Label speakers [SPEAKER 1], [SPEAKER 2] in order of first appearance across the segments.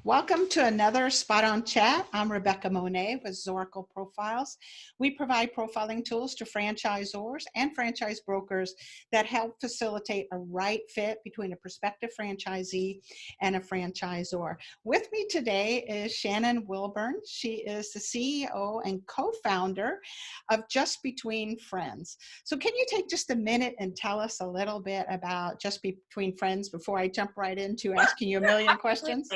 [SPEAKER 1] Welcome to another Spot On Chat. I'm Rebecca Monet with Zorakle Profiles. We provide profiling tools to franchisors and franchise brokers that help facilitate a right fit between a prospective franchisee and a franchisor. With me today is Shannon Wilburn. She is the CEO and co-founder of Just Between Friends. So can you take just a minute and tell us a little bit about Just Between Friends before I jump right into asking you a million questions?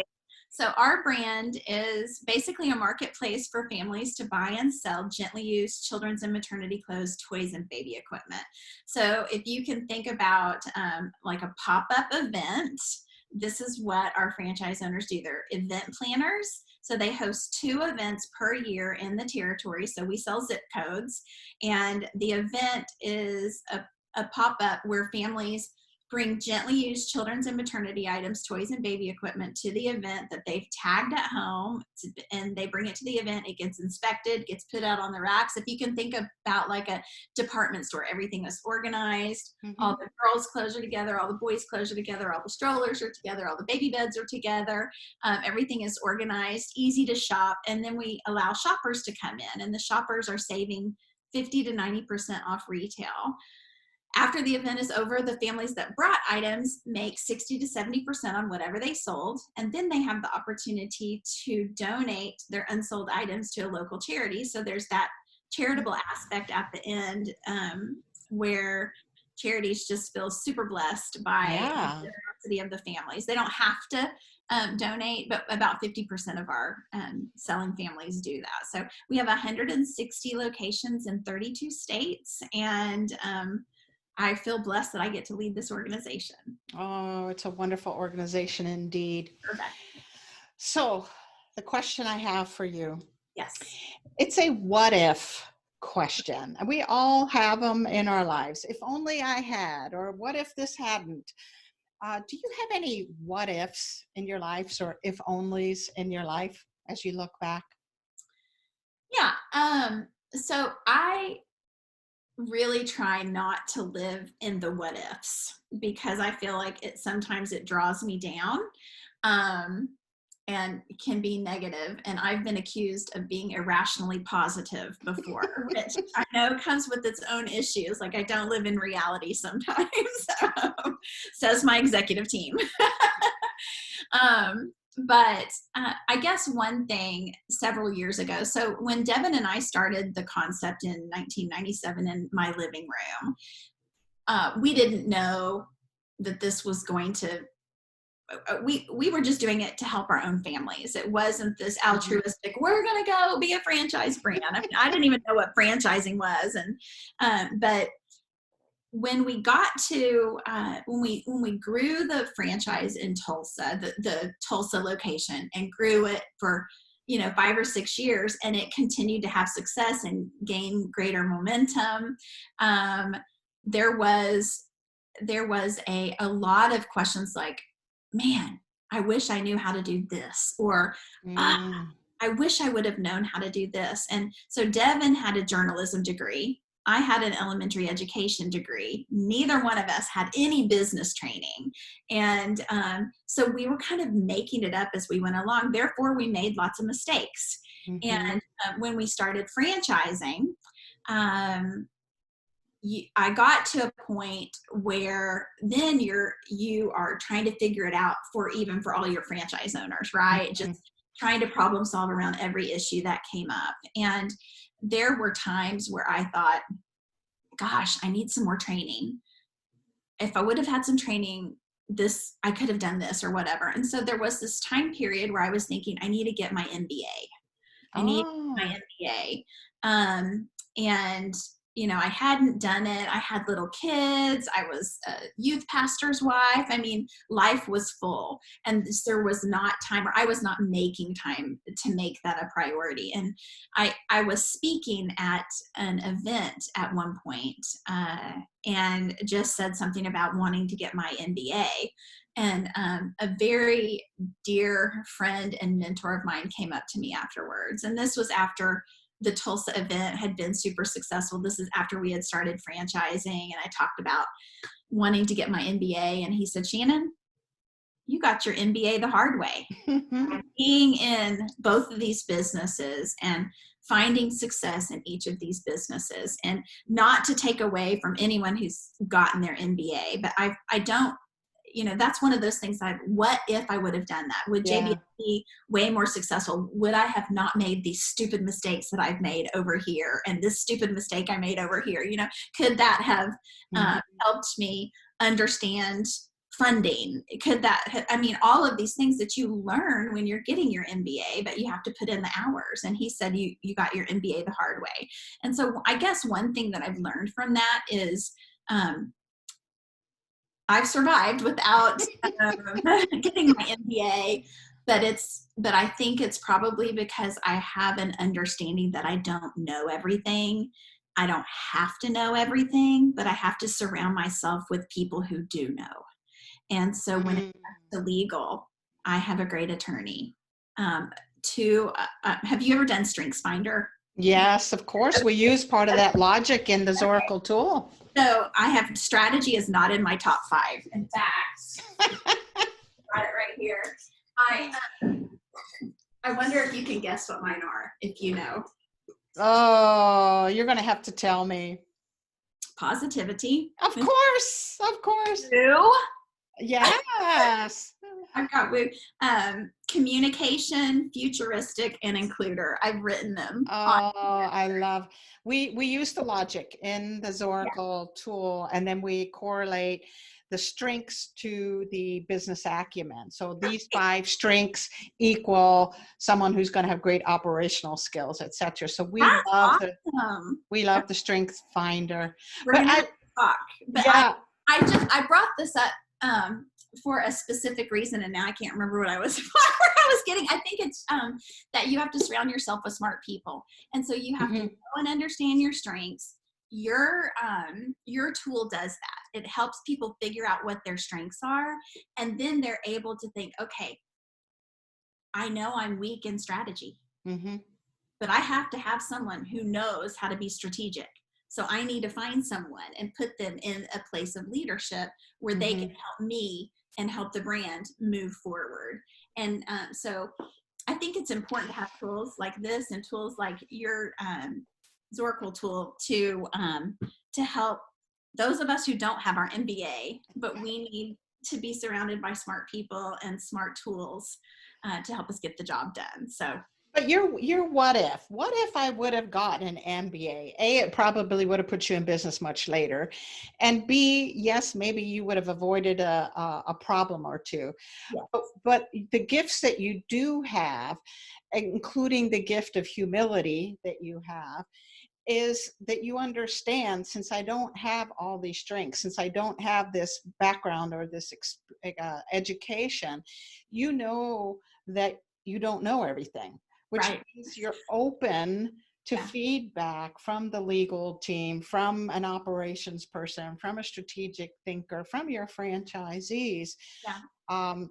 [SPEAKER 2] So our brand is basically a marketplace for families to buy and sell gently used children's and maternity clothes, toys, and baby equipment. So if you can think about like a pop-up event, this is what our franchise owners do. They're event planners. So they host 2 events per year in the territory. So we sell zip codes. And the event is a pop-up where families bring gently used children's and maternity items, toys, and baby equipment to the event that they've tagged at home, and they bring it to the event. It gets inspected, gets put out on the racks. If you can think about like a department store, everything is organized. All the girls' clothes are together, all the boys' clothes are together, all the strollers are together, all the baby beds are together. Everything is organized, easy to shop, and then we allow shoppers to come in, and the shoppers are saving 50 to 90% off retail. After the event is over, the families that brought items make 60 to 70% on whatever they sold, and then they have the opportunity to donate their unsold items to a local charity. So there's that charitable aspect at the end where charities just feel super blessed by the generosity of the families. They don't have to donate, but about 50% of our selling families do that. So we have 160 locations in 32 states, and I feel blessed that I get to lead this organization.
[SPEAKER 1] Oh, it's a wonderful organization indeed.
[SPEAKER 2] Perfect.
[SPEAKER 1] So the question I have for you.
[SPEAKER 2] Yes.
[SPEAKER 1] It's a what if question. We all have them in our lives. If only I had, or what if this hadn't? Do you have any what ifs in your lives or if onlys in your life as you look back?
[SPEAKER 2] Yeah. So I really try not to live in the what ifs because I feel like sometimes it draws me down and can be negative. And I've been accused of being irrationally positive before, which I know comes with its own issues. Like I don't live in reality sometimes, says my executive team. But I guess one thing several years ago, so when Devin and I started the concept in 1997 in my living room, we didn't know that this was going to, we were just doing it to help our own families. It wasn't this altruistic, we're going to go be a franchise brand. I mean, I didn't even know what franchising was. But when we got to when we grew the franchise in Tulsa, the Tulsa location, and grew it for 5 or 6 years, and it continued to have success and gain greater momentum, there was a lot of questions like, man, I wish I knew how to do this, or I wish I would have known how to do this. And so Devin had a journalism degree. I had an elementary education degree. Neither one of us had any business training. And so we were kind of making it up as we went along. Therefore, we made lots of mistakes. And when we started franchising, I got to a point where then you are trying to figure it out for all your franchise owners, right? Just trying to problem solve around every issue that came up. And there were times where I thought, gosh, I need some more training. If I would have had some training, I could have done this or whatever. And so there was this time period where I was thinking, I need to get my MBA. I need my MBA. And I hadn't done it. I had little kids. I was a youth pastor's wife. I mean, life was full, and there was not time, or I was not making time to make that a priority. And I was speaking at an event at one point, and just said something about wanting to get my MBA. And a very dear friend and mentor of mine came up to me afterwards. And this was after the Tulsa event had been super successful. This is after we had started franchising, and I talked about wanting to get my MBA. And he said, Shannon, you got your MBA the hard way. Being in both of these businesses and finding success in each of these businesses, and not to take away from anyone who's gotten their MBA, but I don't, that's one of those things that, what if I would have done that? Would
[SPEAKER 1] Yeah.
[SPEAKER 2] JBS be way more successful? Would I have not made these stupid mistakes that I've made over here, and this stupid mistake I made over here? Could that have helped me understand funding? Could that, all of these things that you learn when you're getting your MBA, but you have to put in the hours. And he said, you got your MBA the hard way. And so I guess one thing that I've learned from that is, I've survived without getting my MBA, but I think it's probably because I have an understanding that I don't know everything. I don't have to know everything, but I have to surround myself with people who do know. And so when it comes to legal, I have a great attorney. Have you ever done StrengthsFinder?
[SPEAKER 1] Yes, of course. We use part of that logic in the Zorakle tool.
[SPEAKER 2] So I have strategy is not in my top 5. In fact, got it right here. I wonder if you can guess what mine are, if you know.
[SPEAKER 1] Oh, you're going to have to tell me.
[SPEAKER 2] Positivity.
[SPEAKER 1] Of course. Of course.
[SPEAKER 2] Woo.
[SPEAKER 1] Yes.
[SPEAKER 2] I've got communication, futuristic, and includer. I've written them.
[SPEAKER 1] Oh, I love. We use the logic in the Zorakle tool, and then we correlate the strengths to the business acumen. So these 5 strengths equal someone who's going to have great operational skills, etc. So we love the Strength Finder.
[SPEAKER 2] We're gonna talk. But
[SPEAKER 1] yeah.
[SPEAKER 2] I brought this up for a specific reason, and now I can't remember what I was getting. I think it's that you have to surround yourself with smart people, and so you have to know and understand your strengths. Your tool does that. It helps people figure out what their strengths are, and then they're able to think, okay, I know I'm weak in strategy, but I have to have someone who knows how to be strategic. So I need to find someone and put them in a place of leadership where they can help me and help the brand move forward. And so I think it's important to have tools like this and tools like your Zorakle tool to help those of us who don't have our MBA, but we need to be surrounded by smart people and smart tools to help us get the job done. So.
[SPEAKER 1] But your what if I would have gotten an MBA? A, it probably would have put you in business much later. And B, yes, maybe you would have avoided a problem or two. Yes. But the gifts that you do have, including the gift of humility that you have, is that you understand, since I don't have all these strengths, since I don't have this background or this education, you know that you don't know everything. Which means you're open to feedback from the legal team, from an operations person, from a strategic thinker, from your franchisees.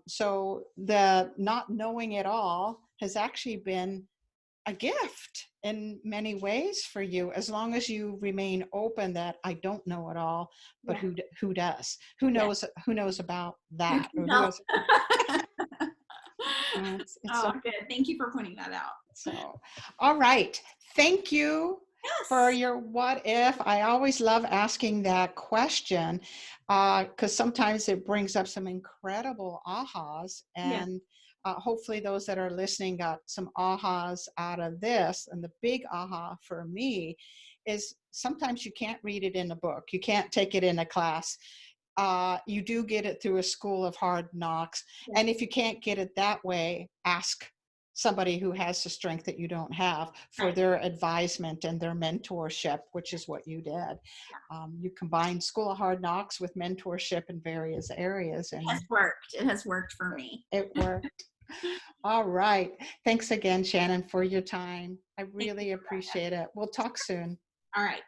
[SPEAKER 1] So the not knowing it all has actually been a gift in many ways for you, as long as you remain open that I don't know it all, but who does? Who knows about that? It's
[SPEAKER 2] good. Thank you for pointing that out.
[SPEAKER 1] So, all right. Thank you for your what if. I always love asking that question because sometimes it brings up some incredible ahas, and hopefully those that are listening got some ahas out of this. And the big aha for me is sometimes you can't read it in a book. You can't take it in a class. You do get it through a school of hard knocks. And if you can't get it that way, ask somebody who has the strength that you don't have for their advisement and their mentorship, which is what you did. You combined school of hard knocks with mentorship in various areas. And
[SPEAKER 2] it has worked. It has worked for me.
[SPEAKER 1] It worked. All right. Thanks again, Shannon, for your time. I really appreciate it. We'll talk soon.
[SPEAKER 2] All right.